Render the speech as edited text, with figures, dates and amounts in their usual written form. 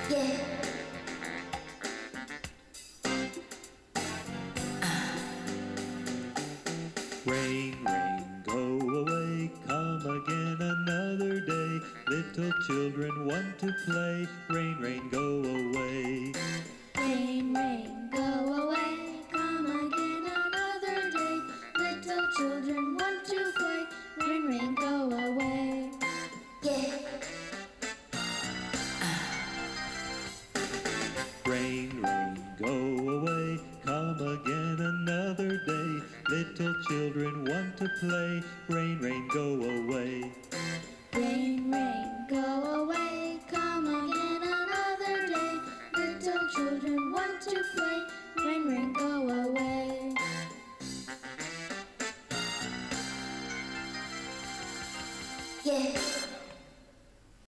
Yeah. Rain, rain, go away, come again another day. Little children want to play. Rain, rain, go away. Rain, rain, go away, come again another day. Little children want to play. Rain, rain, go away. Yeah. Rain, rain, go away, come again another day. Little children want to play.